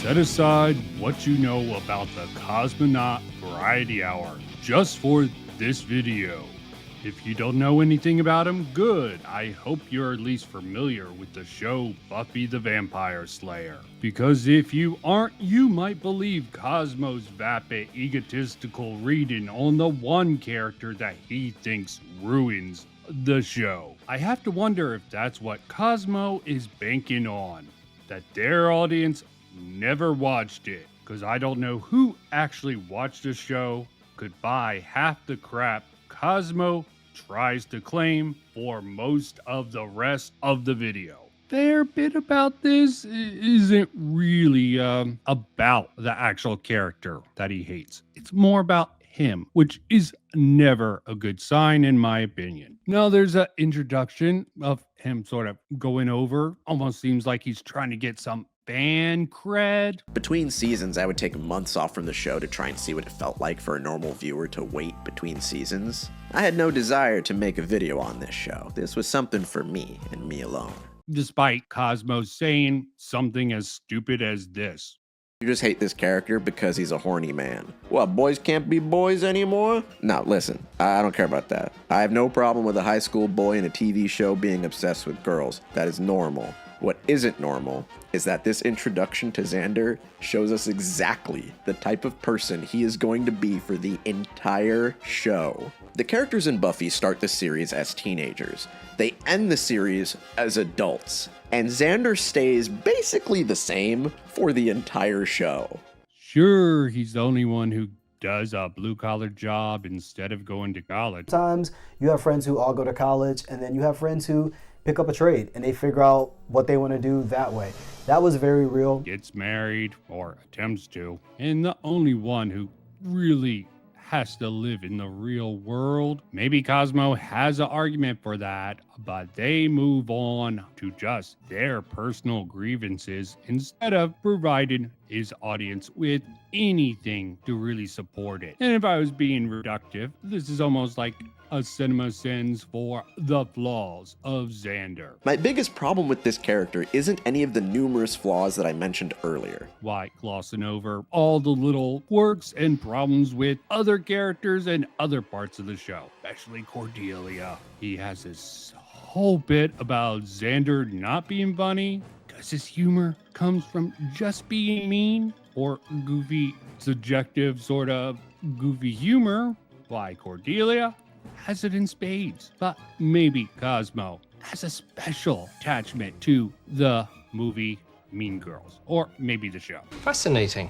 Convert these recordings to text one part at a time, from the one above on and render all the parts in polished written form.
set aside what you know about the Cosmonaut Variety Hour just for this video. If you don't know anything about him, good. I hope you're at least familiar with the show Buffy the Vampire Slayer. Because if you aren't, you might believe Cosmo's vapid, egotistical reading on the one character that he thinks ruins the show. I have to wonder if that's what Cosmo is banking on, that their audience never watched it. Because I don't know who actually watched the show could buy half the crap Cosmo tries to claim for most of the rest of the video. Their bit about this isn't really about the actual character that he hates. It's more about him, which is never a good sign in my opinion. Now there's an introduction of him sort of going over, almost seems like he's trying to get some fan cred. Between seasons, I would take months off from the show to try and see what it felt like for a normal viewer to wait between seasons. I had no desire to make a video on this show. This was something for me and me alone. Despite Cosmo saying something as stupid as this. You just hate this character because he's a horny man. What, boys can't be boys anymore? No, listen, I don't care about that. I have no problem with a high school boy in a TV show being obsessed with girls. That is normal. What isn't normal is that this introduction to Xander shows us exactly the type of person he is going to be for the entire show. The characters in Buffy start the series as teenagers. They end the series as adults. And Xander stays basically the same for the entire show. Sure, he's the only one who does a blue-collar job instead of going to college. Sometimes you have friends who all go to college, and then you have friends who pick up a trade and they figure out what they want to do that way. That was very real. Gets married, or attempts to, and the only one who really has to live in the real world. Maybe Cosmo has an argument for that, but they move on to just their personal grievances instead of providing his audience with anything to really support it. And if I was being reductive, this is almost like a CinemaSins for the flaws of Xander. My biggest problem with this character isn't any of the numerous flaws that I mentioned earlier. Why glossing over all the little quirks and problems with other characters and other parts of the show, especially Cordelia. He has this whole bit about Xander not being funny because his humor comes from just being mean or goofy, subjective sort of goofy humor. Why Cordelia has it in spades, but maybe Cosmo has a special attachment to the movie Mean Girls, or maybe the show. Fascinating.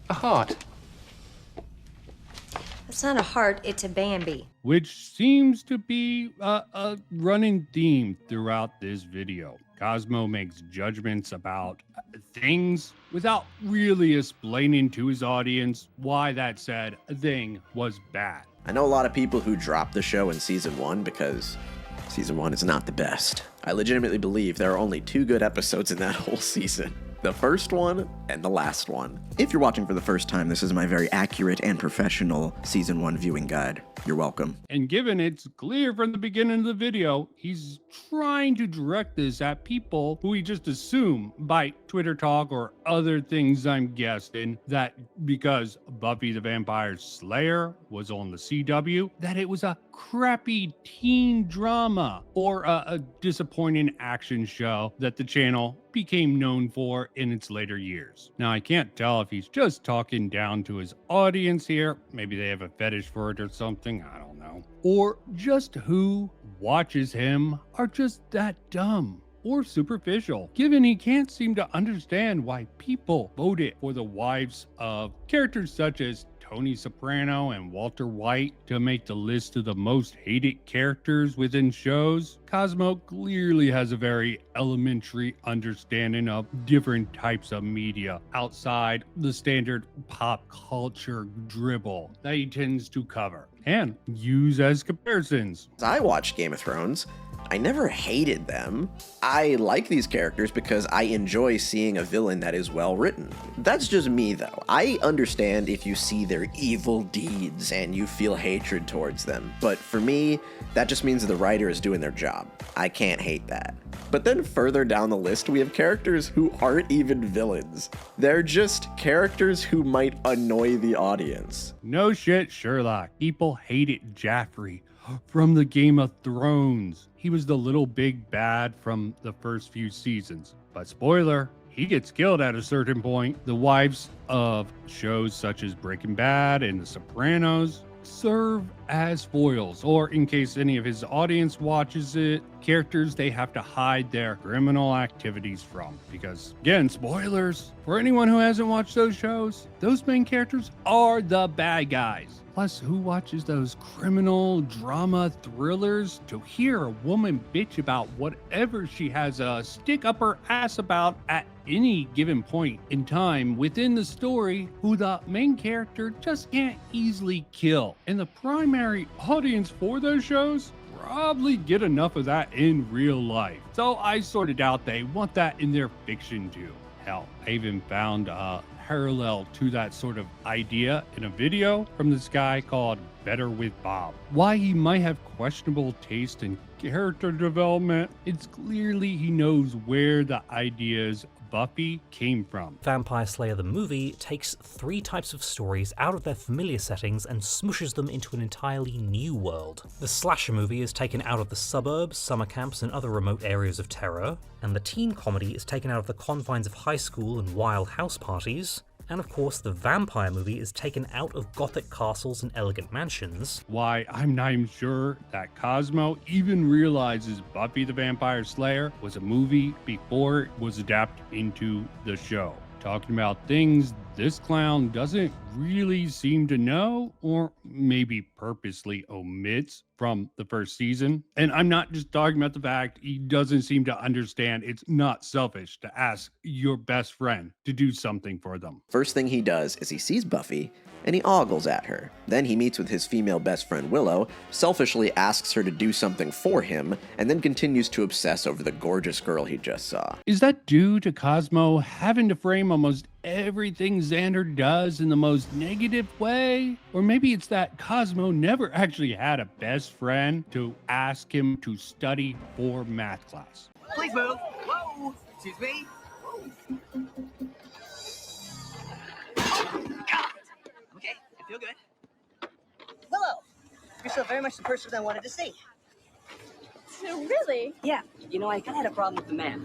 A heart. It's not a heart, it's a Bambi. Which seems to be a running theme throughout this video. Cosmo makes judgments about things without really explaining to his audience why that said thing was bad. I know a lot of people who dropped the show in season 1 because season 1 is not the best. I legitimately believe there are only 2 good episodes in that whole season. The first one and the last one. If you're watching for the first time, this is my very accurate and professional season 1 viewing guide. You're welcome. And given it's clear from the beginning of the video, he's trying to direct this at people who he just assume by Twitter talk or other things I'm guessing that because Buffy the Vampire Slayer was on the CW, that it was a crappy teen drama or a disappointing action show that the channel became known for in its later years. Now, I can't tell if he's just talking down to his audience here. Maybe they have a fetish for it or something. I don't know. Or just who watches him are just that dumb or superficial, given he can't seem to understand why people voted for the wives of characters such as Tony Soprano and Walter White to make the list of the most hated characters within shows. Cosmo clearly has a very elementary understanding of different types of media outside the standard pop culture dribble that he tends to cover and use as comparisons. I watched Game of Thrones. I never hated them. I like these characters because I enjoy seeing a villain that is well written. That's just me though. I understand if you see their evil deeds and you feel hatred towards them, but for me, that just means the writer is doing their job. I can't hate that. But then further down the list, we have characters who aren't even villains. They're just characters who might annoy the audience. No shit, Sherlock. People hated Jaffrey from the Game of Thrones. He was the little big bad from the first few seasons. But spoiler, he gets killed at a certain point. The wives of shows such as Breaking Bad and The Sopranos serve as foils, or in case any of his audience watches it, characters they have to hide their criminal activities from. Because, again, spoilers, for anyone who hasn't watched those shows, those main characters are the bad guys. Plus, who watches those criminal drama thrillers to hear a woman bitch about whatever she has a stick up her ass about at any given point in time within the story, who the main character just can't easily kill? And the primary audience for those shows probably get enough of that in real life. So I sort of doubt they want that in their fiction too. Hell, I even found a parallel to that sort of idea in a video from this guy called Better with Bob. Why he might have questionable taste in character development, it's clearly he knows where the ideas Buffy came from. Vampire Slayer the movie takes 3 types of stories out of their familiar settings and smushes them into an entirely new world. The slasher movie is taken out of the suburbs, summer camps, and other remote areas of terror, and the teen comedy is taken out of the confines of high school and wild house parties. And of course, the vampire movie is taken out of gothic castles and elegant mansions. Why, I'm not even sure that Cosmo even realizes Buffy the Vampire Slayer was a movie before it was adapted into the show. Talking about things this clown doesn't really seem to know, or maybe purposely omits from the first season. And I'm not just talking about the fact he doesn't seem to understand it's not selfish to ask your best friend to do something for them. First thing he does is he sees Buffy, and he ogles at her. Then he meets with his female best friend Willow, selfishly asks her to do something for him, and then continues to obsess over the gorgeous girl he just saw. Is that due to Cosmo having to frame almost everything Xander does in the most negative way? Or maybe it's that Cosmo never actually had a best friend to ask him to study for math class. Please move. Whoa. Excuse me. Okay, I feel good. Hello. You're so very much the person I wanted to see. So really? Yeah. You know, I kind of had a problem with the math.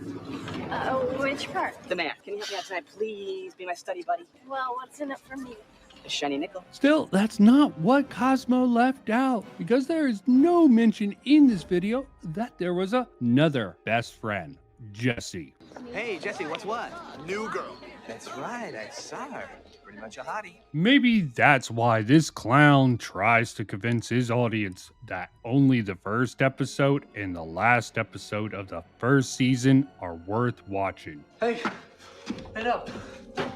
Which part? The math. Can you help me out tonight, please? Be my study buddy. Well, what's in it for me? A shiny nickel. Still, that's not what Cosmo left out, because there is no mention in this video that there was another best friend, Jessie. Hey, Jesse, what's what? New girl. That's right, I saw her. Pretty much a hottie. Maybe that's why this clown tries to convince his audience that only the first episode and the last episode of the first season are worth watching. Hey, head up. Oh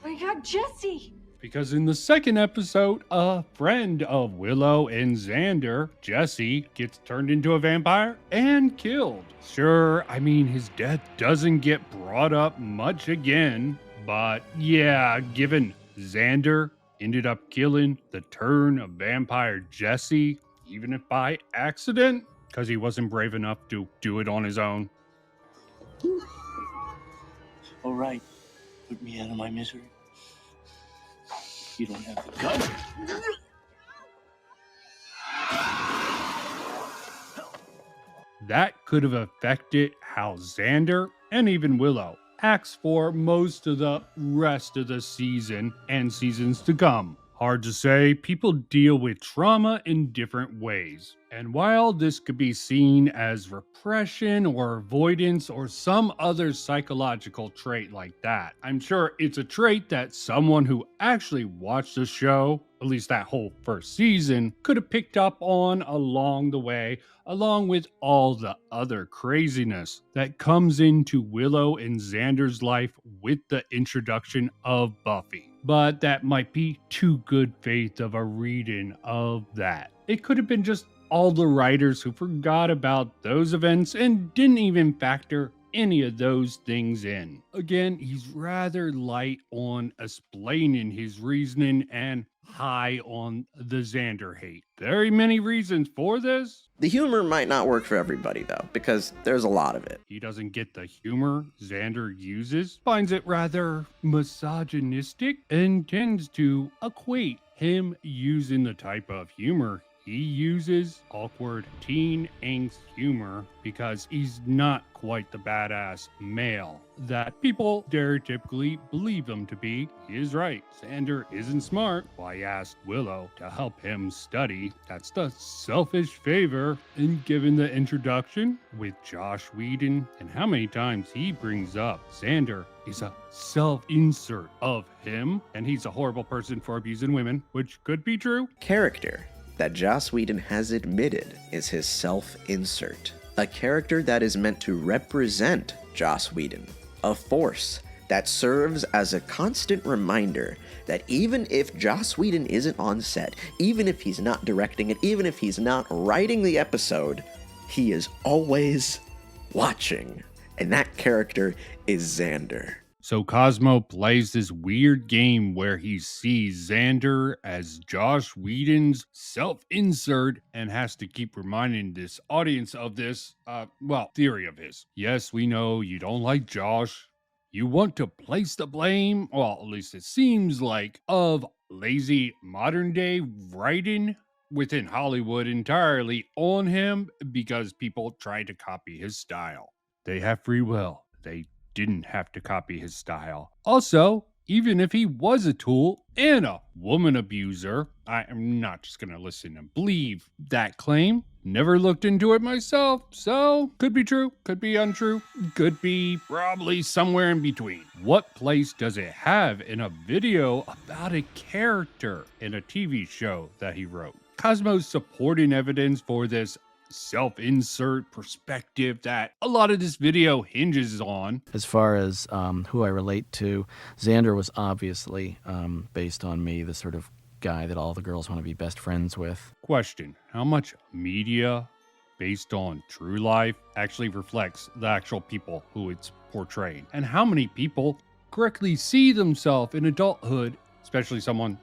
my god, Jesse! Because in the second episode, a friend of Willow and Xander, Jesse, gets turned into a vampire and killed. Sure, I mean, his death doesn't get brought up much again, but yeah, given Xander ended up killing the turn of vampire Jesse, even if by accident, because he wasn't brave enough to do it on his own. All right, put me out of my misery. You don't have the gun. That could have affected how Xander and even Willow acts for most of the rest of the season and seasons to come. Hard to say, people deal with trauma in different ways. And while this could be seen as repression or avoidance or some other psychological trait like that, I'm sure it's a trait that someone who actually watched the show, at least that whole first season, could have picked up on along the way, along with all the other craziness that comes into Willow and Xander's life with the introduction of Buffy. But that might be too good faith of a reading of that. It could have been just all the writers who forgot about those events and didn't even factor any of those things in. Again, he's rather light on explaining his reasoning and high on the Xander hate. Very many reasons for this. The humor might not work for everybody, though, because there's a lot of it. He doesn't get the humor Xander uses, finds it rather misogynistic, and tends to equate him using the type of humor he uses, awkward teen angst humor, because he's not quite the badass male that people stereotypically believe him to be. He is right. Xander isn't smart. Why he asked Willow to help him study. That's the selfish favor. And given the introduction with Joss Whedon and how many times he brings up Xander is a self-insert of him, and he's a horrible person for abusing women, which could be true. Character that Joss Whedon has admitted is his self-insert. A character that is meant to represent Joss Whedon. A force that serves as a constant reminder that even if Joss Whedon isn't on set, even if he's not directing it, even if he's not writing the episode, he is always watching. And that character is Xander. So Cosmo plays this weird game where he sees Xander as Joss Whedon's self-insert and has to keep reminding this audience of this, theory of his. Yes, we know you don't like Josh. You want to place the blame, well, at least it seems like, of lazy modern-day writing within Hollywood entirely on him because people try to copy his style. They have free will. They didn't have to copy his style. Also, even if he was a tool and a woman abuser, I am not just going to listen and believe that claim. Never looked into it myself, so could be true, could be untrue, could be probably somewhere in between. What place does it have in a video about a character in a TV show that he wrote? Cosmo's supporting evidence for this self-insert perspective that a lot of this video hinges on. As far as who I relate to, Xander was obviously, based on me, the sort of guy that all the girls want to be best friends with. Question: how much media based on true life actually reflects the actual people who it's portraying? And how many people correctly see themselves in adulthood, especially someone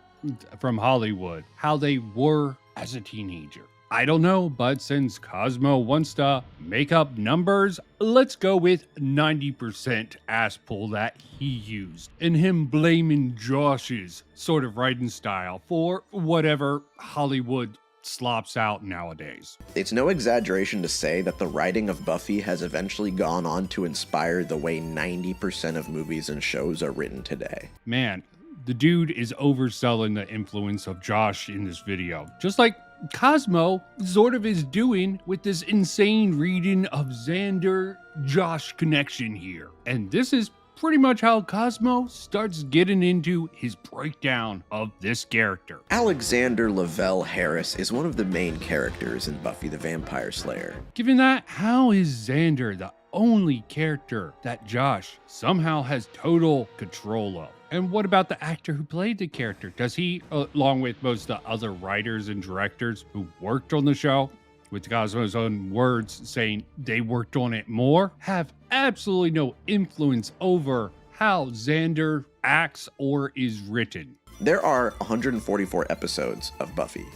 from Hollywood, how they were as a teenager? I don't know, but since Cosmo wants to make up numbers, let's go with 90% ass pull that he used, and him blaming Josh's sort of writing style for whatever Hollywood slops out nowadays. It's no exaggeration to say that the writing of Buffy has eventually gone on to inspire the way 90% of movies and shows are written today. Man, the dude is overselling the influence of Josh in this video, just like Cosmo sort of is doing with this insane reading of Xander-Josh connection here. And this is pretty much how Cosmo starts getting into his breakdown of this character. Alexander Lavelle Harris is one of the main characters in Buffy the Vampire Slayer. Given that, how is Xander the only character that Josh somehow has total control of? And what about the actor who played the character? Does he, along with most of the other writers and directors who worked on the show, with Cosmo's own words saying they worked on it more, have absolutely no influence over how Xander acts or is written? There are 144 episodes of Buffy.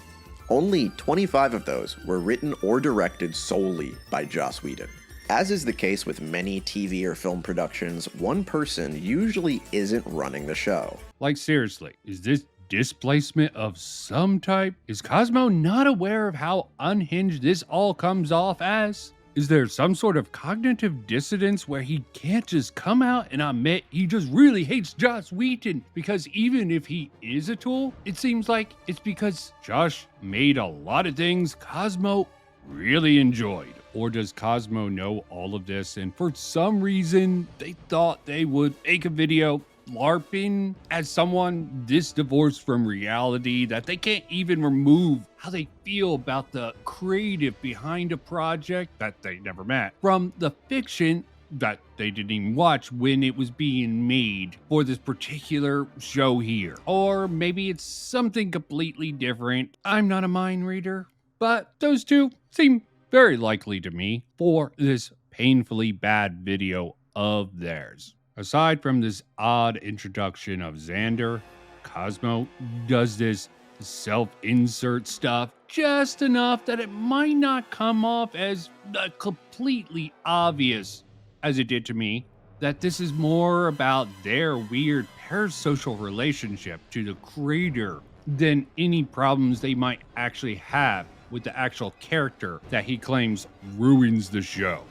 Only 25 of those were written or directed solely by Joss Whedon. As is the case with many TV or film productions, one person usually isn't running the show. Like, seriously, is this displacement of some type? Is Cosmo not aware of how unhinged this all comes off as? Is there some sort of cognitive dissonance where he can't just come out and admit he just really hates Joss Whedon? Because even if he is a tool, it seems like it's because Josh made a lot of things Cosmo really enjoyed. Or does Cosmo know all of this and for some reason they thought they would make a video LARPing as someone this divorced from reality that they can't even remove how they feel about the creative behind a project that they never met from the fiction that they didn't even watch when it was being made for this particular show here? Or maybe it's something completely different. I'm not a mind reader, but those two seem very likely to me for this painfully bad video of theirs. Aside from this odd introduction of Xander, Cosmo does this self-insert stuff just enough that it might not come off as completely obvious, as it did to me, that this is more about their weird parasocial relationship to the creator than any problems they might actually have with the actual character that he claims ruins the show.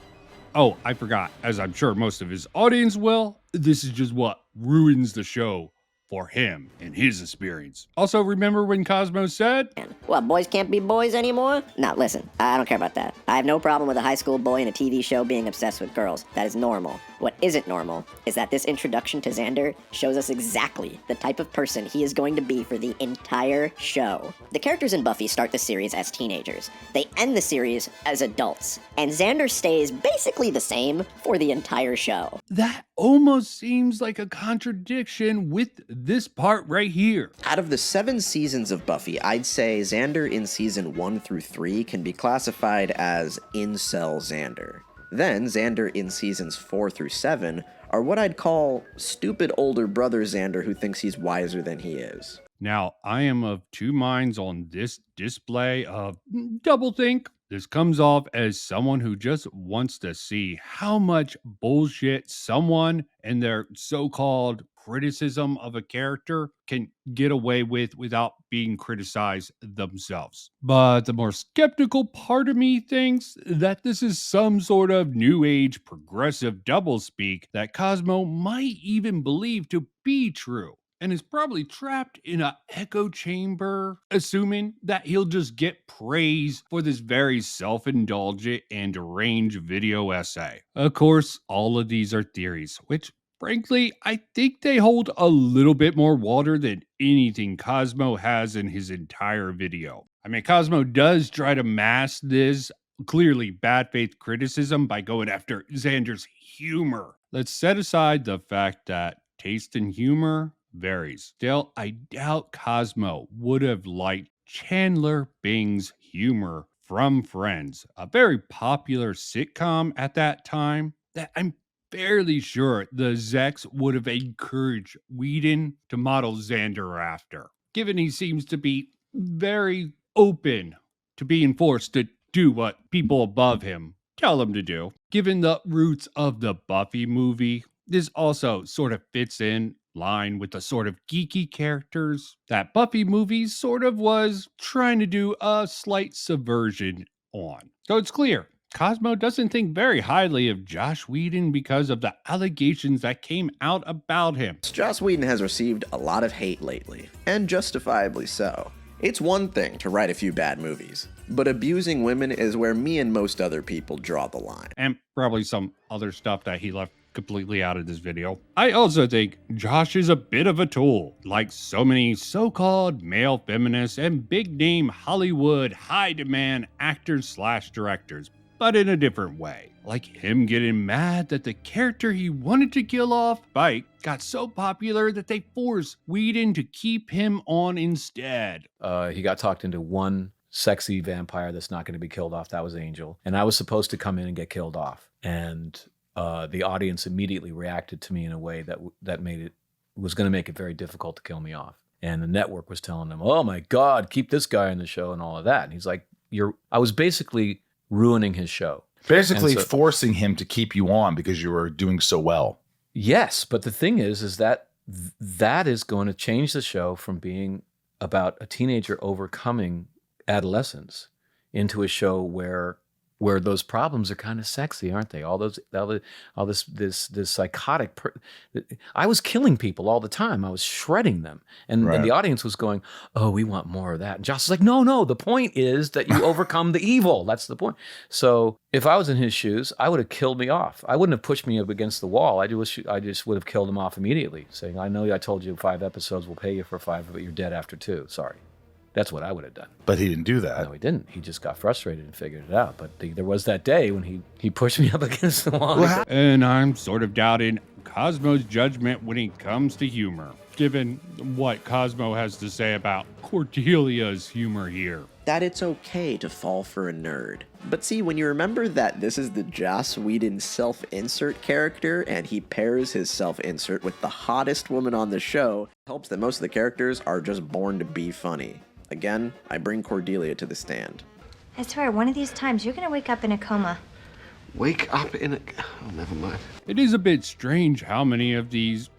Oh, I forgot, as I'm sure most of his audience will, this is just what ruins the show for him and his experience. Also, remember when Cosmo said, "What, boys can't be boys anymore?" No, listen, I don't care about that. I have no problem with a high school boy in a TV show being obsessed with girls. That is normal. What isn't normal is that this introduction to Xander shows us exactly the type of person he is going to be for the entire show. The characters in Buffy start the series as teenagers. They end the series as adults. And Xander stays basically the same for the entire show. That almost seems like a contradiction with this part right here. Out of the 7 seasons of Buffy, I'd say Xander in season 1 through 3 can be classified as incel Xander. Then Xander in seasons 4 through 7 are what I'd call stupid older brother Xander who thinks he's wiser than he is. Now, I am of two minds on this display of doublethink. This comes off as someone who just wants to see how much bullshit someone and their so-called criticism of a character can get away with without being criticized themselves. But the more skeptical part of me thinks that this is some sort of new age progressive doublespeak that Cosmo might even believe to be true, and is probably trapped in an echo chamber, assuming that he'll just get praise for this very self-indulgent and deranged video essay. Of course, all of these are theories, which frankly, I think they hold a little bit more water than anything Cosmo has in his entire video. I mean, Cosmo does try to mask this clearly bad faith criticism by going after Xander's humor. Let's set aside the fact that taste in humor varies. Still, I doubt Cosmo would have liked Chandler Bing's humor from Friends, a very popular sitcom at that time that I'm fairly sure the execs would have encouraged Whedon to model Xander after, given he seems to be very open to being forced to do what people above him tell him to do. Given the roots of the Buffy movie, this also sort of fits in line with the sort of geeky characters that Buffy movie sort of was trying to do a slight subversion on. So it's clear Cosmo doesn't think very highly of Joss Whedon because of the allegations that came out about him. Joss Whedon has received a lot of hate lately, and justifiably so. It's one thing to write a few bad movies, but abusing women is where me and most other people draw the line. And probably some other stuff that he left completely out of this video. I also think Josh is a bit of a tool, like so many so-called male feminists and big-name Hollywood high-demand actors/directors, but in a different way. Like him getting mad that the character he wanted to kill off, Spike, got so popular that they forced Whedon to keep him on instead. He got talked into one sexy vampire that's not going to be killed off. That was Angel. And I was supposed to come in and get killed off. And the audience immediately reacted to me in a way that made it, was going to make it very difficult to kill me off. And the network was telling him, "Oh my God, keep this guy in the show," and all of that. And he's like, I was basically ruining his show. Basically forcing him to keep you on because you were doing so well. Yes, but the thing is that that is going to change the show from being about a teenager overcoming adolescence into a show where those problems are kind of sexy, aren't they? All this psychotic. I was killing people all the time. I was shredding them, and the audience was going, "Oh, we want more of that." And Joss is like, "No. The point is that you overcome the evil. That's the point." So if I was in his shoes, I would have killed me off. I wouldn't have pushed me up against the wall. I just would have killed him off immediately, saying, "I know I told you 5 episodes. We'll pay you for 5, but you're dead after 2. Sorry." That's what I would have done. But he didn't do that. No, he didn't. He just got frustrated and figured it out. But there was that day when he pushed me up against the wall. And I'm sort of doubting Cosmo's judgment when it comes to humor, given what Cosmo has to say about Cordelia's humor here. That it's okay to fall for a nerd. But see, when you remember that this is the Joss Whedon self-insert character, and he pairs his self-insert with the hottest woman on the show, it helps that most of the characters are just born to be funny. Again, I bring Cordelia to the stand. I swear, one of these times you're gonna wake up in a coma. Wake up in a... Oh, never mind. It is a bit strange how many of these,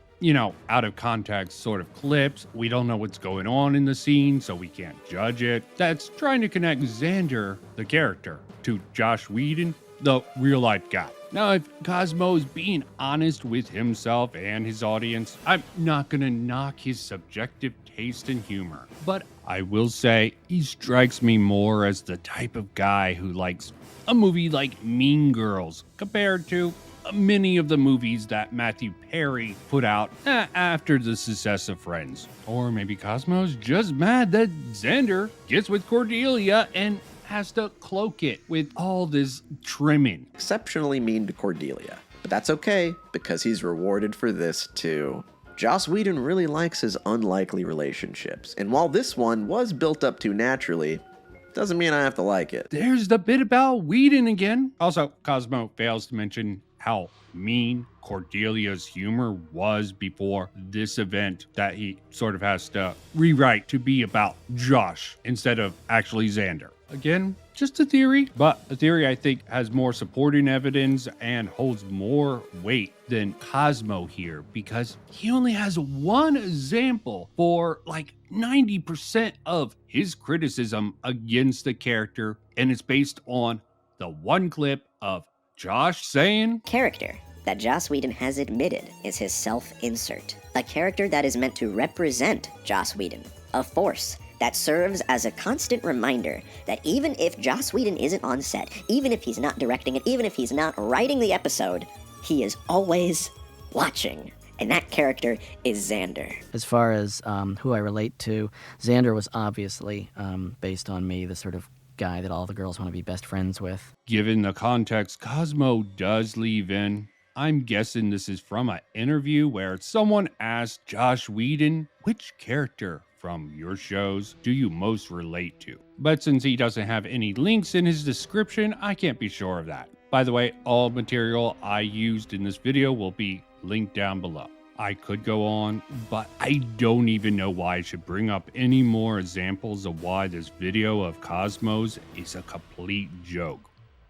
out of context sort of clips, we don't know what's going on in the scene, so we can't judge it. That's trying to connect Xander, the character, to Joss Whedon, the real life guy. Now, if Cosmo's being honest with himself and his audience, I'm not gonna knock his subjective taste in humor, but I will say he strikes me more as the type of guy who likes a movie like Mean Girls compared to many of the movies that Matthew Perry put out after the success of Friends. Or maybe Cosmo's just mad that Xander gets with Cordelia and has to cloak it with all this trimming. Exceptionally mean to Cordelia, but that's okay because he's rewarded for this too. Joss Whedon really likes his unlikely relationships, and while this one was built up too naturally, doesn't mean I have to like it. There's the bit about Whedon again. Also, Cosmo fails to mention how mean Cordelia's humor was before this event that he sort of has to rewrite to be about Josh instead of actually Xander. Again, just a theory, but a theory I think has more supporting evidence and holds more weight than Cosmo here because he only has one example for like 90% of his criticism against the character, and it's based on the one clip of Josh saying, Character that Joss Whedon has admitted is his self-insert. A character that is meant to represent Joss Whedon. A force that serves as a constant reminder that even if Joss Whedon isn't on set, even if he's not directing it, even if he's not writing the episode, he is always watching. And that character is Xander. As far as who I relate to, Xander was obviously based on me, the sort of guy that all the girls want to be best friends with. Given the context Cosmo does leave in, I'm guessing this is from an interview where someone asked Joss Whedon, which character from your shows do you most relate to? But since he doesn't have any links in his description, I can't be sure of that. By the way, all material I used in this video will be linked down below. I could go on, but I don't even know why I should bring up any more examples of why this video of Cosmos is a complete joke.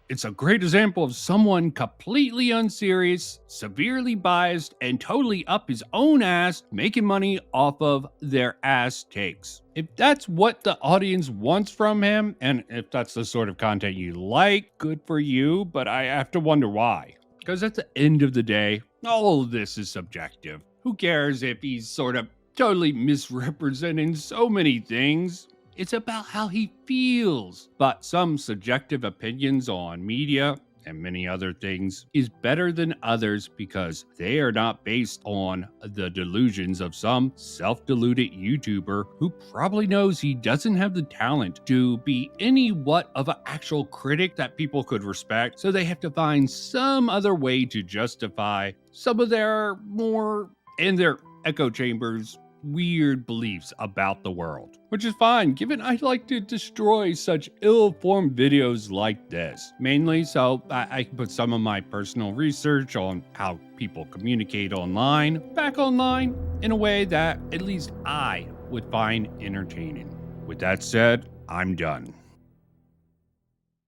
It's a great example of someone completely unserious, severely biased, and totally up his own ass, making money off of their ass takes. If that's what the audience wants from him, and if that's the sort of content you like, good for you, but I have to wonder why. Because at the end of the day, all of this is subjective. Who cares if he's sort of totally misrepresenting so many things? It's about how he feels. But some subjective opinions on media and many other things is better than others because they are not based on the delusions of some self-deluded YouTuber who probably knows he doesn't have the talent to be any what of an actual critic that people could respect, so they have to find some other way to justify some of their more, in their echo chambers, weird beliefs about the world, which is fine given I like to destroy such ill-formed videos like this, mainly so I can put some of my personal research on how people communicate online back online in a way that at least I would find entertaining. With that said, I'm done.